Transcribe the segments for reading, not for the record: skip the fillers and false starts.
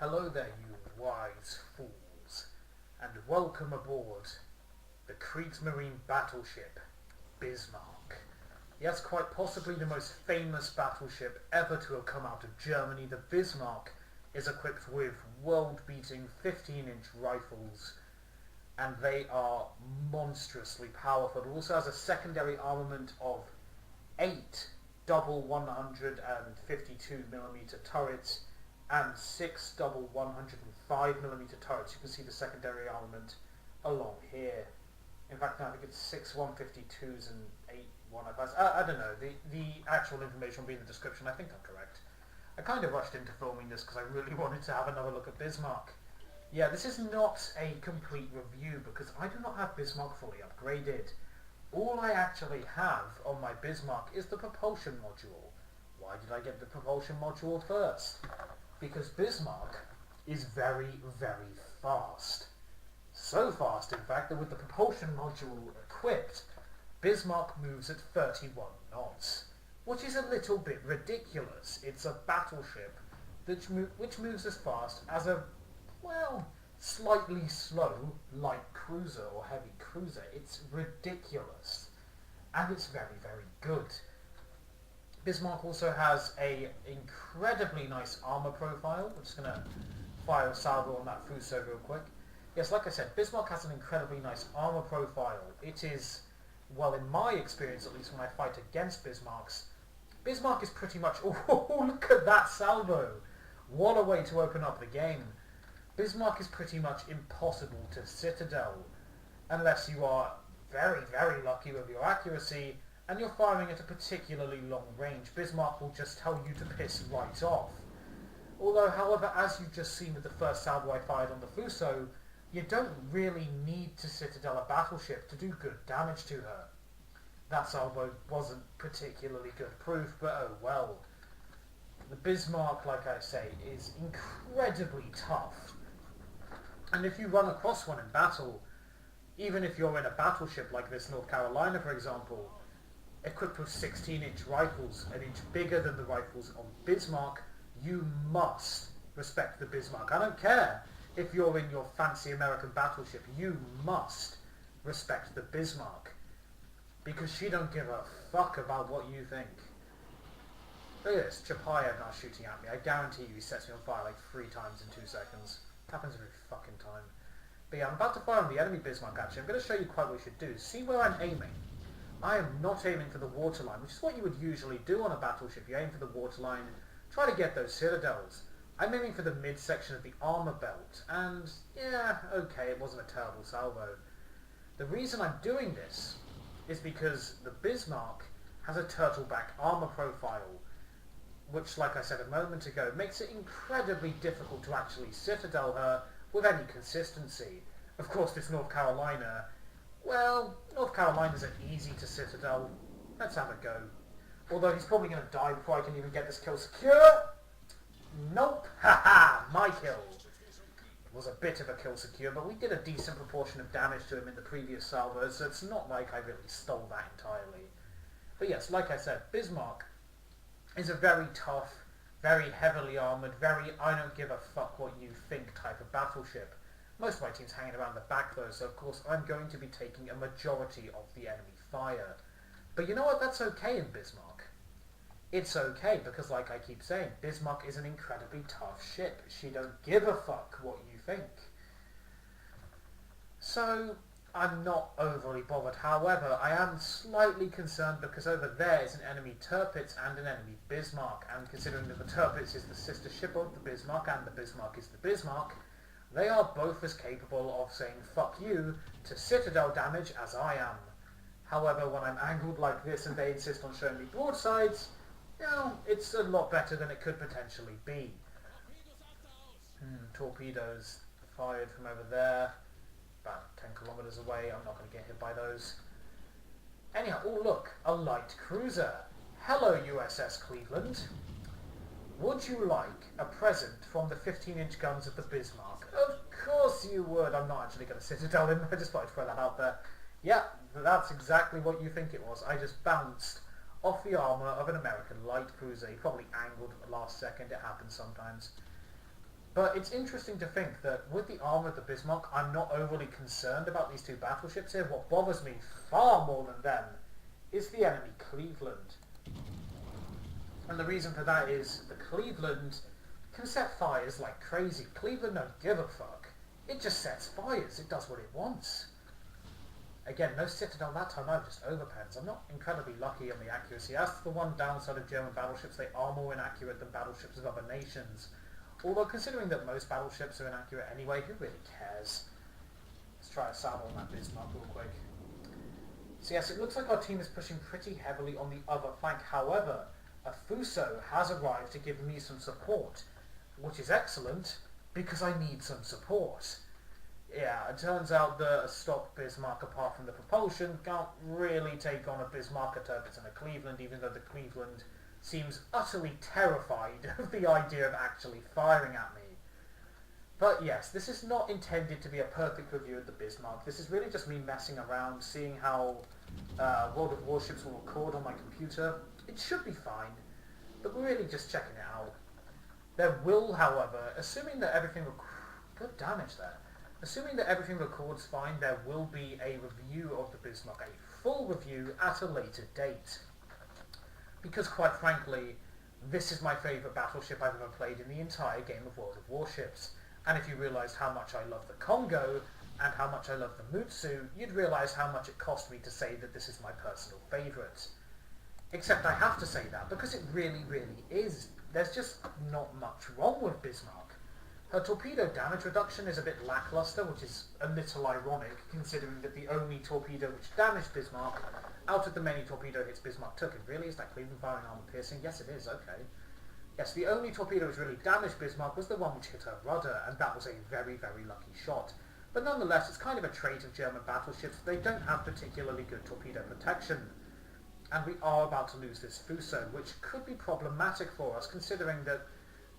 Hello there, you wise fools, and welcome aboard the Kriegsmarine battleship, Bismarck. Yes, quite possibly the most famous battleship ever to have come out of Germany. The Bismarck is equipped with world-beating 15-inch rifles, and they are monstrously powerful. It also has a secondary armament of 8 double 152mm turrets and 6 double 105mm turrets. You can see the secondary armament along here. In fact, I think it's 6 152s and 8 105s. I don't know. The actual information will be in the description. I think I'm correct. I kind of rushed into filming this because I really wanted to have another look at Bismarck. Yeah, this is not a complete review because I do not have Bismarck fully upgraded. All I actually have on my Bismarck is the propulsion module. Why did I get the propulsion module first? Because Bismarck is very, very fast. So fast, in fact, that with the propulsion module equipped, Bismarck moves at 31 knots, which is a little bit ridiculous. It's a battleship which moves as fast as a, well, slightly slow light cruiser or heavy cruiser. It's ridiculous, and it's very, very good. Bismarck also has a incredibly nice armor profile. I'm just going to fire a salvo on that Fuso real quick. Yes, like I said, Bismarck has an incredibly nice armor profile. It is, well, in my experience at least when I fight against Bismarck is pretty much, oh, look at that salvo! What a way to open up the game. Bismarck is pretty much impossible to citadel unless you are very, very lucky with your accuracy and you're firing at a particularly long range. Bismarck will just tell you to piss right off. Although, however, as you've just seen with the first salvo I fired on the Fuso, you don't really need to citadel a battleship to do good damage to her. That salvo wasn't particularly good proof, but oh well. The Bismarck, like I say, is incredibly tough. And if you run across one in battle, even if you're in a battleship like this North Carolina, for example, equipped with 16-inch rifles, an inch bigger than the rifles on Bismarck, you must respect the Bismarck. I don't care if you're in your fancy American battleship, you must respect the Bismarck. Because she don't give a fuck about what you think. Look at this, Chapayev now shooting at me. I guarantee you he sets me on fire like 3 times in 2 seconds. Happens every fucking time. But yeah, I'm about to fire on the enemy Bismarck actually. I'm going to show you quite what you should do. See where I'm aiming? I am not aiming for the waterline, which is what you would usually do on a battleship. You aim for the waterline, try to get those citadels. I'm aiming for the midsection of the armour belt, and yeah, okay, it wasn't a terrible salvo. The reason I'm doing this is because the Bismarck has a turtleback armour profile, which, like I said a moment ago, makes it incredibly difficult to actually citadel her with any consistency. Of course, this North Carolina, well, North Carolinas are easy to citadel. Let's have a go. Although he's probably going to die before I can even get this kill secure. Nope. Haha, my kill. It was a bit of a kill secure, but we did a decent proportion of damage to him in the previous salvos, so it's not like I really stole that entirely. But yes, like I said, Bismarck is a very tough, very heavily armoured, very I don't give a fuck what you think type of battleship. Most of my team's hanging around the back though, so of course I'm going to be taking a majority of the enemy fire. But you know what, that's okay in Bismarck. It's okay because, like I keep saying, Bismarck is an incredibly tough ship. She don't give a fuck what you think. So, I'm not overly bothered. However, I am slightly concerned because over there is an enemy Tirpitz and an enemy Bismarck, and considering that the Tirpitz is the sister ship of the Bismarck and the Bismarck is the Bismarck, they are both as capable of saying fuck you to citadel damage as I am. However, when I'm angled like this and they insist on showing me broadsides, you know, it's a lot better than it could potentially be. Torpedoes fired from over there, about 10 kilometers away. I'm not going to get hit by those. Anyhow, oh look, a light cruiser. Hello USS Cleveland. Would you like a present from the 15-inch guns of the Bismarck? Of course you would. I'm not actually going to citadel him. I just thought I'd throw that out there. Yeah, that's exactly what you think it was. I just bounced off the armour of an American light cruiser. He probably angled at the last second. It happens sometimes. But it's interesting to think that with the armour of the Bismarck, I'm not overly concerned about these two battleships here. What bothers me far more than them is the enemy Cleveland. And the reason for that is the Cleveland can set fires like crazy. Cleveland don't give a fuck. It just sets fires. It does what it wants. Again, no Citadel that time, either, just overpens. I'm not incredibly lucky on the accuracy. As to the one downside of German battleships, they are more inaccurate than battleships of other nations. Although, considering that most battleships are inaccurate anyway, who really cares? Let's try a saddle on that Bismarck real quick. So yes, it looks like our team is pushing pretty heavily on the other flank. However, a Fuso has arrived to give me some support, which is excellent, because I need some support. Yeah, it turns out that a stock Bismarck, apart from the propulsion, can't really take on a Bismarck, a Tirpitz and a Cleveland, even though the Cleveland seems utterly terrified of the idea of actually firing at me. But yes, this is not intended to be a perfect review of the Bismarck. This is really just me messing around, seeing how World of Warships will record on my computer. It should be fine, but we're really just checking it out. There will, however, assuming that everything... Good damage there. Assuming that everything records fine, there will be a review of the Bismarck, a full review at a later date. Because quite frankly, this is my favourite battleship I've ever played in the entire game of World of Warships. And if you realised how much I love the Congo, and how much I love the Mutsu, you'd realise how much it cost me to say that this is my personal favourite. Except I have to say that, because it really, really is. There's just not much wrong with Bismarck. Her torpedo damage reduction is a bit lackluster, which is a little ironic, considering that the only torpedo which damaged Bismarck, out of the many torpedo hits Bismarck took, and really is that Cleveland firing armor piercing? Yes, it is, okay. Yes, the only torpedo which really damaged Bismarck was the one which hit her rudder, and that was a very, very lucky shot. But nonetheless, it's kind of a trait of German battleships. They don't have particularly good torpedo protection. And we are about to lose this Fuso, which could be problematic for us, considering that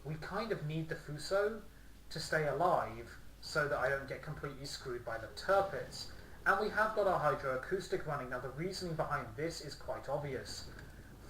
we kind of need the Fuso to stay alive so that I don't get completely screwed by the Tirpitz. And we have got our hydroacoustic running. Now the reasoning behind this is quite obvious.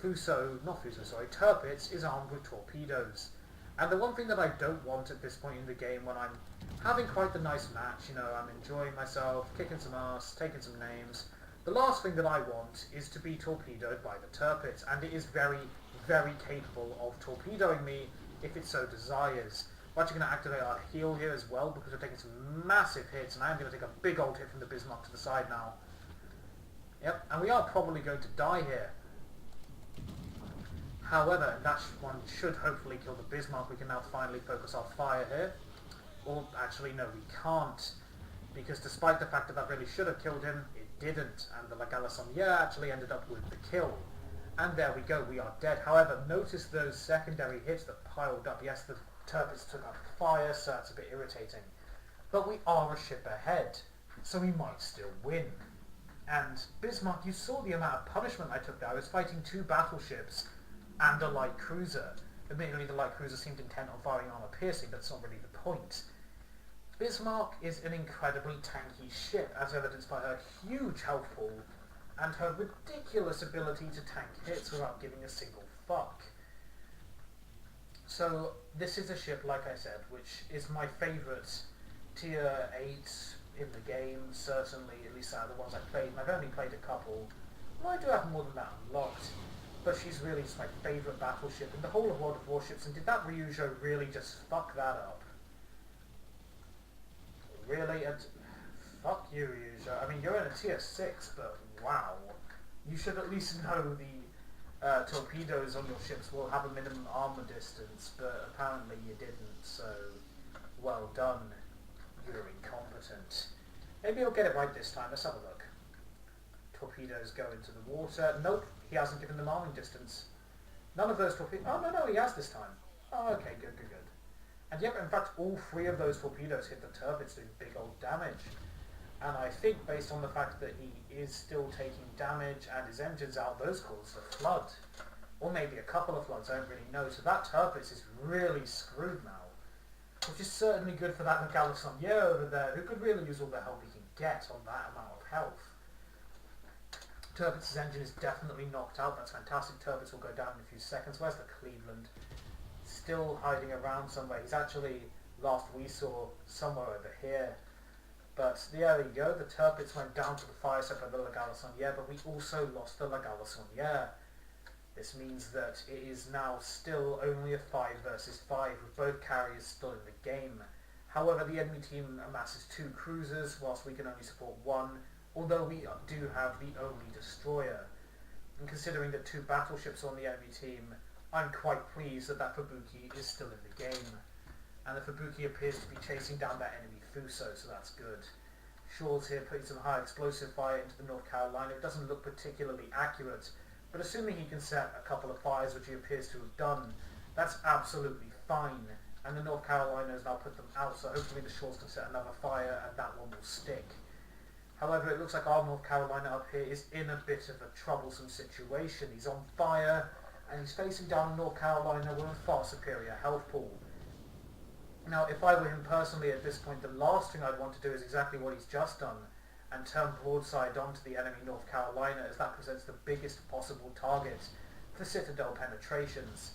Tirpitz is armed with torpedoes. And the one thing that I don't want at this point in the game, when I'm having quite the nice match, you know, I'm enjoying myself, kicking some ass, taking some names, the last thing that I want is to be torpedoed by the Tirpitz, and it is very, very capable of torpedoing me if it so desires. We're actually going to activate our heal here as well, because we're taking some massive hits, and I'm going to take a big old hit from the Bismarck to the side now. Yep, and we are probably going to die here. However, that one should hopefully kill the Bismarck. We can now finally focus our fire here. Or, actually, no, we can't. Because despite the fact that that really should have killed him, it didn't. And the La Galissonière actually ended up with the kill. And there we go, we are dead. However, notice those secondary hits that piled up. Yes, the Tirpitz took up fire, so that's a bit irritating. But we are a ship ahead, so we might still win. And Bismarck, you saw the amount of punishment I took there. I was fighting two battleships and a light cruiser. Admittedly, the light cruiser seemed intent on firing armor piercing, but that's not really the point. Bismarck is an incredibly tanky ship, as evidenced by her huge health pool and her ridiculous ability to tank hits without giving a single fuck. So this is a ship, like I said, which is my favourite tier 8 in the game, certainly, at least out of the ones I've played, and I've only played a couple. Well, I do have more than that unlocked, but she's really just my favourite battleship in the whole of World of Warships, and did that Ryujo really just fuck that up? Really? And fuck you, Ryujo. I mean, you're in a tier 6, but wow. You should at least know the torpedoes on your ships will have a minimum armor distance, but apparently you didn't, so well done. You're incompetent. Maybe he'll get it right this time. Let's have a look. Torpedoes go into the water. Nope, he hasn't given them arming distance. None of those torpedoes... Oh, no, he has this time. Oh, okay, good. And yep, in fact, all three of those torpedoes hit the Tirpitz doing big old damage. And I think, based on the fact that he is still taking damage and his engine's out, those cause a flood. Or maybe a couple of floods, I don't really know. So that Tirpitz is really screwed now. Which is certainly good for that Galissonière over there, who could really use all the help he can get on that amount of health. Tirpitz's engine is definitely knocked out. That's fantastic. Tirpitz will go down in a few seconds. Where's the Cleveland? Still hiding around somewhere. He's actually last we saw somewhere over here. But there you go, the Tirpitz went down to the fire set by the La Galissonière, but we also lost the La Galissonière. This means that it is now still only a 5 versus 5, with both carriers still in the game. However, the enemy team amasses 2 cruisers, whilst we can only support 1, although we do have the only destroyer. And considering that 2 battleships on the enemy team, I'm quite pleased that that Fubuki is still in the game. And the Fubuki appears to be chasing down that enemy Fuso, so that's good. Shaw's here putting some high explosive fire into the North Carolina. It doesn't look particularly accurate, but assuming he can set a couple of fires, which he appears to have done, that's absolutely fine. And the North Carolina has now put them out, so hopefully the Shaws can set another fire and that one will stick. However, it looks like our North Carolina up here is in a bit of a troublesome situation. He's on fire, and he's facing down North Carolina with a far superior health pool. Now, if I were him personally at this point, the last thing I'd want to do is exactly what he's just done, and turn broadside onto the enemy North Carolina, as that presents the biggest possible target for citadel penetrations,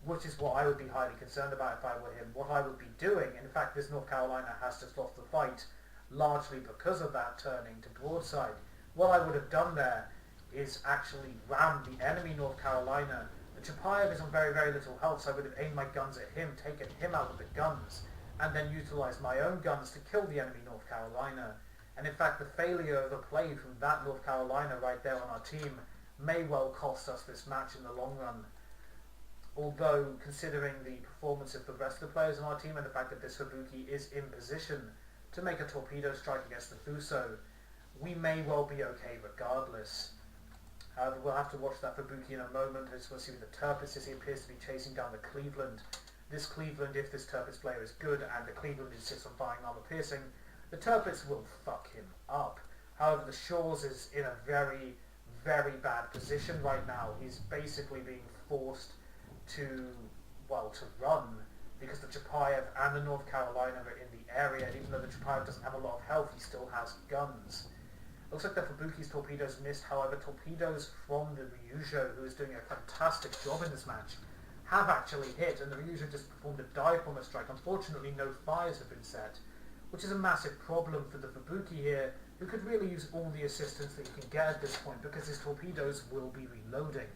which is what I would be highly concerned about if I were him. What I would be doing, in fact, this North Carolina has just lost the fight, largely because of that turning to broadside. What I would have done there is actually rammed the enemy North Carolina. The Chapayev is on very, very little health, so I would have aimed my guns at him, taken him out of the guns, and then utilised my own guns to kill the enemy North Carolina. And in fact, the failure of a play from that North Carolina right there on our team may well cost us this match in the long run. Although, considering the performance of the rest of the players on our team and the fact that this Fubuki is in position to make a torpedo strike against the Fuso, we may well be okay regardless. However, we'll have to watch that Fubuki in a moment. I just want to see what the Tirpitz is. He appears to be chasing down the Cleveland. This Cleveland, if this Tirpitz player is good and the Cleveland insists on firing armor piercing, the Tirpitz will fuck him up. However, the Shaws is in a very, very bad position right now. He's basically being forced to run, because the Chapayev and the North Carolina are in the area, and even though the Chapayev doesn't have a lot of health, he still has guns. Looks like the Fubuki's torpedoes missed. However, torpedoes from the Ryujo, who is doing a fantastic job in this match, have actually hit, and the Ryujo just performed a dive bomber strike. Unfortunately, no fires have been set, which is a massive problem for the Fubuki here, who could really use all the assistance that he can get at this point, because his torpedoes will be reloading.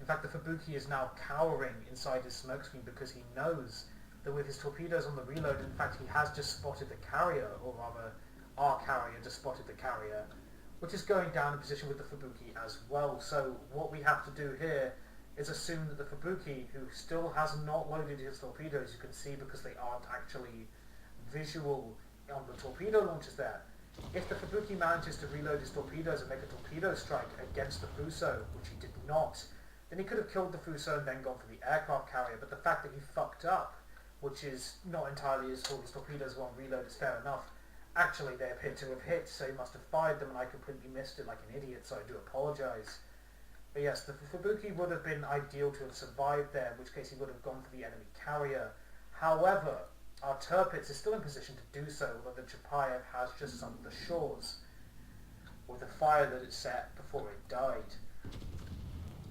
In fact, the Fubuki is now cowering inside his smokescreen because he knows that with his torpedoes on the reload, in fact, he has just spotted the carrier, or rather, our carrier just spotted the carrier, which is going down in position with the Fubuki as well. So what we have to do here is assume that the Fubuki, who still has not loaded his torpedoes, you can see because they aren't actually visual on the torpedo launchers there. If the Fubuki manages to reload his torpedoes and make a torpedo strike against the Fuso, which he did not, then he could have killed the Fuso and then gone for the aircraft carrier. But the fact that he fucked up, which is not entirely his fault, his torpedoes were on reload, is fair enough. Actually, they appear to have hit, so he must have fired them, and I completely missed it like an idiot, so I do apologise. But yes, the Fubuki would have been ideal to have survived there, in which case he would have gone for the enemy carrier. However, our Tirpitz is still in position to do so, although the Chapayev has just sunk the Shaws with a fire that it set before it died.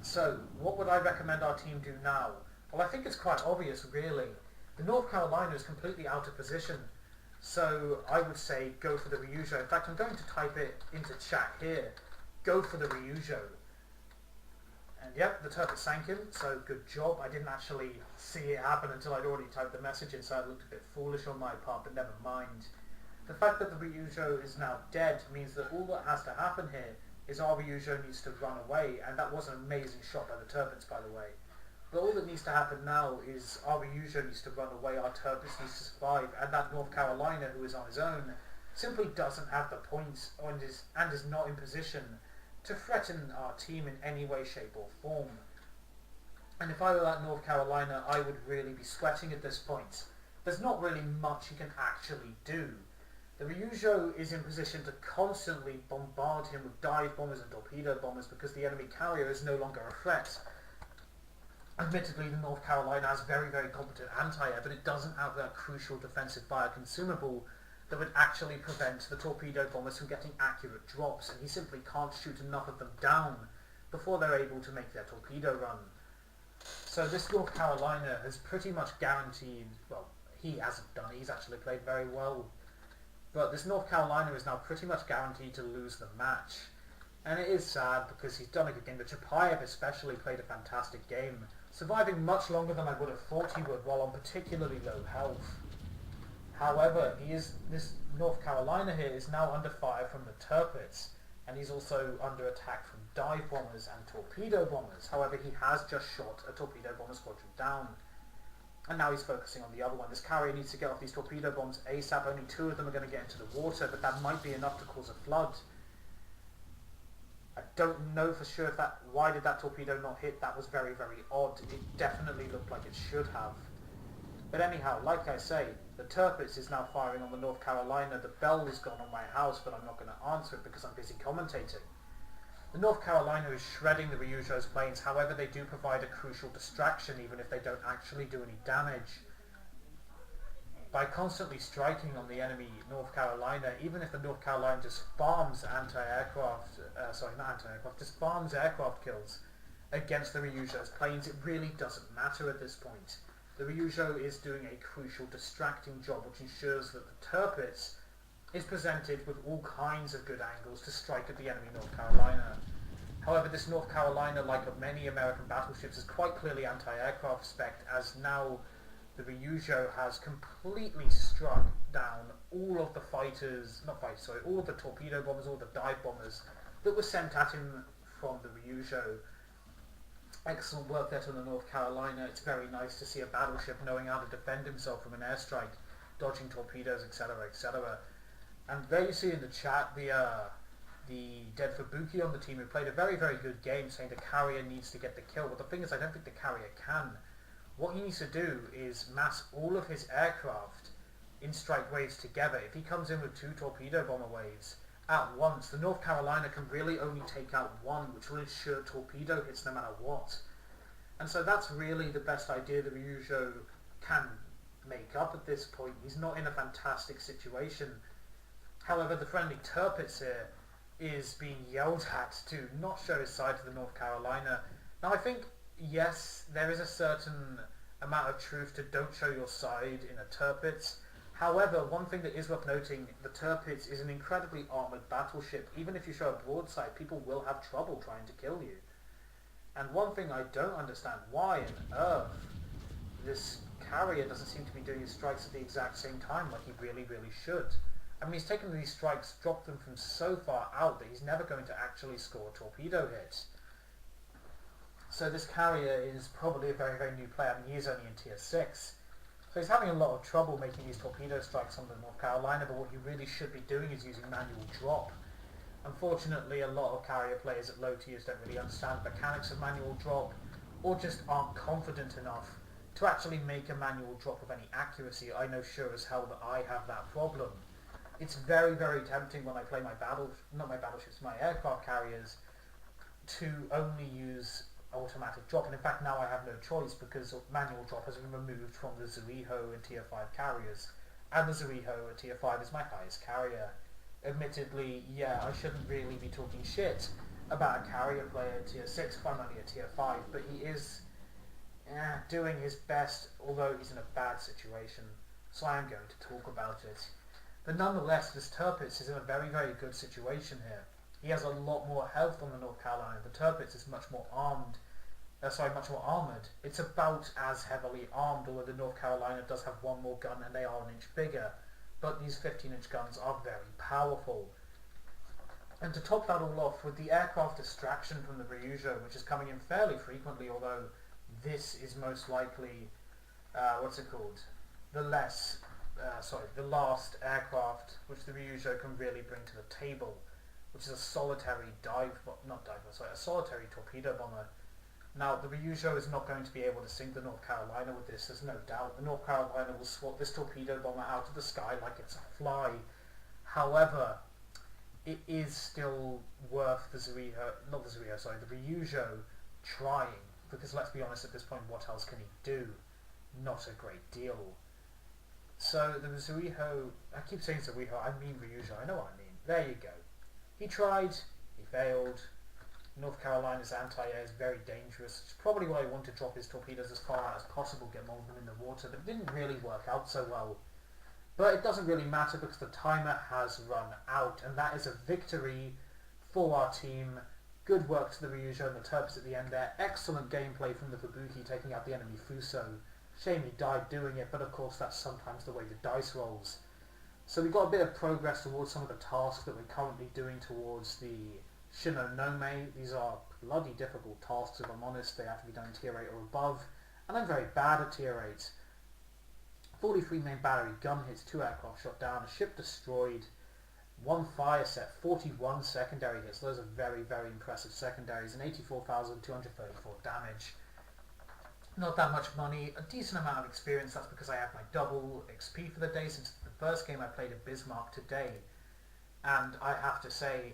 So, what would I recommend our team do now? Well, I think it's quite obvious, really. The North Carolina is completely out of position, so I would say go for the Ryujo. In fact, I'm going to type it into chat here. Go for the Ryujo. And yep, the Tirpitz sank him, so good job. I didn't actually see it happen until I'd already typed the message in, so it looked a bit foolish on my part, but never mind. The fact that the Ryujo is now dead means that all that has to happen here is our Ryujo needs to run away, and that was an amazing shot by the Tirpitz, by the way. But all that needs to happen now is our Ryujo needs to run away, our Tirpitz needs to survive, and that North Carolina, who is on his own, simply doesn't have the points and is not in position to threaten our team in any way, shape or form. And if I were that North Carolina, I would really be sweating at this point. There's not really much he can actually do. The Ryujo is in position to constantly bombard him with dive bombers and torpedo bombers because the enemy carrier is no longer a threat. Admittedly, the North Carolina has very, very competent anti-air, but it doesn't have that crucial defensive fire consumable that would actually prevent the torpedo bombers from getting accurate drops, and he simply can't shoot enough of them down before they're able to make their torpedo run. So this North Carolina has pretty much guaranteed, well, he hasn't done it, he's actually played very well, but this North Carolina is now pretty much guaranteed to lose the match. And it is sad because he's done a good game, but Chapayev especially played a fantastic game, surviving much longer than I would have thought he would while on particularly low health. However, this North Carolina here is now under fire from the Tirpitz, and he's also under attack from dive bombers and torpedo bombers. However, he has just shot a torpedo bomber squadron down, and now he's focusing on the other one. This carrier needs to get off these torpedo bombs ASAP. Only 2 of them are going to get into the water, but that might be enough to cause a flood. I don't know for sure why did that torpedo not hit. That was very, very odd. It definitely looked like it should have. But anyhow, like I say, the Tirpitz is now firing on the North Carolina. The bell is gone on my house, but I'm not going to answer it because I'm busy commentating. The North Carolina is shredding the Ryujo's planes. However, they do provide a crucial distraction even if they don't actually do any damage. By constantly striking on the enemy North Carolina, even if the North Carolina just farms just farms aircraft kills against the Ryujo's planes, it really doesn't matter at this point. The Ryujo is doing a crucial distracting job which ensures that the Tirpitz is presented with all kinds of good angles to strike at the enemy North Carolina. However, this North Carolina, like many American battleships, is quite clearly anti-aircraft spec, as now the Ryujo has completely struck down all of the all of the torpedo bombers, all the dive bombers that were sent at him from the Ryujo. Excellent work there to the North Carolina. It's very nice to see a battleship knowing how to defend himself from an airstrike, dodging torpedoes, etc., etc. And there you see in the chat the Dead Fubuki on the team who played a very, very good game, saying the carrier needs to get the kill. But the thing is, I don't think the carrier can. What he needs to do is mass all of his aircraft in strike waves together. If he comes in with 2 torpedo bomber waves at once, the North Carolina can really only take out 1, which will ensure torpedo hits no matter what. And so that's really the best idea the Ryujo can make up at this point. He's not in a fantastic situation. However, the friendly Tirpitz here is being yelled at to not show his side to the North Carolina. Now I think, yes, there is a certain amount of truth to don't show your side in a Tirpitz. However, one thing that is worth noting, the Tirpitz is an incredibly armoured battleship. Even if you show a broadside, people will have trouble trying to kill you. And one thing I don't understand, why on earth this carrier doesn't seem to be doing his strikes at the exact same time like he really, really should. I mean, he's taken these strikes, dropped them from so far out that he's never going to actually score a torpedo hit. So this carrier is probably a very, very new player. I mean, he is only in tier 6. So he's having a lot of trouble making these torpedo strikes on the North Carolina, but what he really should be doing is using manual drop. Unfortunately, a lot of carrier players at low tiers don't really understand the mechanics of manual drop, or just aren't confident enough to actually make a manual drop of any accuracy. I know sure as hell that I have that problem. It's very, very tempting when I play my aircraft carriers, to only use automatic drop, and in fact now I have no choice because manual drop has been removed from the Ryujo and tier 5 carriers, and the Ryujo at tier 5 is my highest carrier. Admittedly, yeah, I shouldn't really be talking shit about a carrier player at tier 6 if I'm only at tier 5, but he is doing his best, although he's in a bad situation, so I am going to talk about it. But nonetheless, this Tirpitz is in a very, very good situation here. He has a lot more health on the North Carolina. The Tirpitz is much more armoured. It's about as heavily armed, although the North Carolina does have 1 more gun and they are an inch bigger. But these 15-inch guns are very powerful. And to top that all off, with the aircraft distraction from the Ryujo, which is coming in fairly frequently, although this is most likely, the last aircraft which the Ryujo can really bring to the table, which is a solitary a solitary torpedo bomber. Now, the Ryujo is not going to be able to sink the North Carolina with this, there's no doubt. The North Carolina will swat this torpedo bomber out of the sky like it's a fly. However, it is still worth the Ryujo trying, because let's be honest, at this point, what else can he do? Not a great deal. So the Ryujo, I keep saying Ryujo, I mean Ryujo, I know what I mean. There you go. He tried, he failed, North Carolina's anti-air is very dangerous. It's probably why I want to drop his torpedoes as far out as possible, get more of them in the water, but it didn't really work out so well. But it doesn't really matter because the timer has run out, and that is a victory for our team. Good work to the Ryujo and the Terps at the end there. Excellent gameplay from the Fubuki taking out the enemy Fuso. Shame he died doing it, but of course that's sometimes the way the dice rolls. So we got a bit of progress towards some of the tasks that we're currently doing towards the Shinonome. These are bloody difficult tasks, if I'm honest. They have to be done tier 8 or above, and I'm very bad at tier 8. 43 main battery gun hits, 2 aircraft shot down, a ship destroyed, 1 fire set, 41 secondary hits. Those are very, very impressive secondaries, and 84,234 damage. Not that much money, a decent amount of experience. That's because I have my double XP for the day since the first game I played at Bismarck today. And I have to say,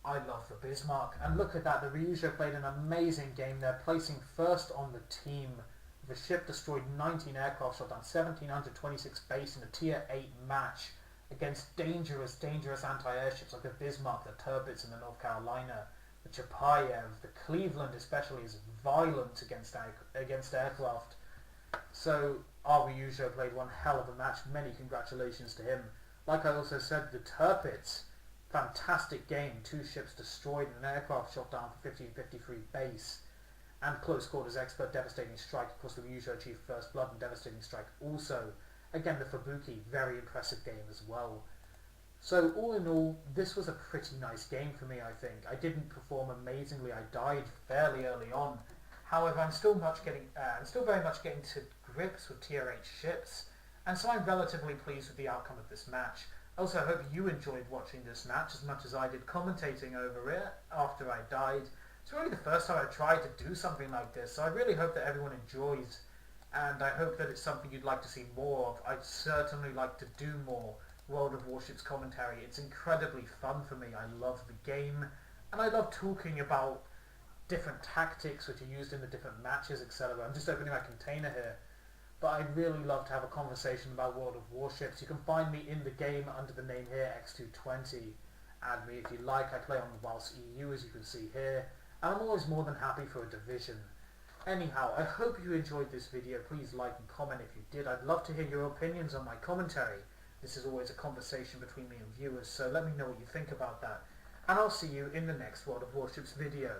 I love the Bismarck. And look at that, the Ryujo played an amazing game there, placing first on the team. The ship destroyed 19 aircraft, shot down 1,726 base in a tier 8 match against dangerous anti-airships like the Bismarck, the Tirpitz, and the North Carolina. The Chapayev, the Cleveland especially, is violent against aircraft. So our Ryujo played one hell of a match. Many congratulations to him. Like I also said, the Tirpitz, fantastic game. 2 ships destroyed and an aircraft shot down for 1553 base. And close quarters expert, devastating strike. Of course, the Ryujo achieved first blood and devastating strike also. Again, the Fubuki, very impressive game as well. So all in all, this was a pretty nice game for me, I think. I didn't perform amazingly. I died fairly early on. However, I'm still very much getting to grips with tier 8 ships, and so I'm relatively pleased with the outcome of this match. Also, I hope you enjoyed watching this match as much as I did commentating over it after I died. It's really the first time I tried to do something like this, so I really hope that everyone enjoys, and I hope that it's something you'd like to see more of. I'd certainly like to do more World of Warships commentary. It's incredibly fun for me. I love the game, and I love talking about different tactics which are used in the different matches, etc. I'm just opening my container here, but I'd really love to have a conversation about World of Warships. You can find me in the game under the name here, X220. Add me if you like. I play on the Whilst EU, as you can see here, and I'm always more than happy for a division. Anyhow, I hope you enjoyed this video. Please like and comment if you did. I'd love to hear your opinions on my commentary. This is always a conversation between me and viewers, so let me know what you think about that. And I'll see you in the next World of Warships video.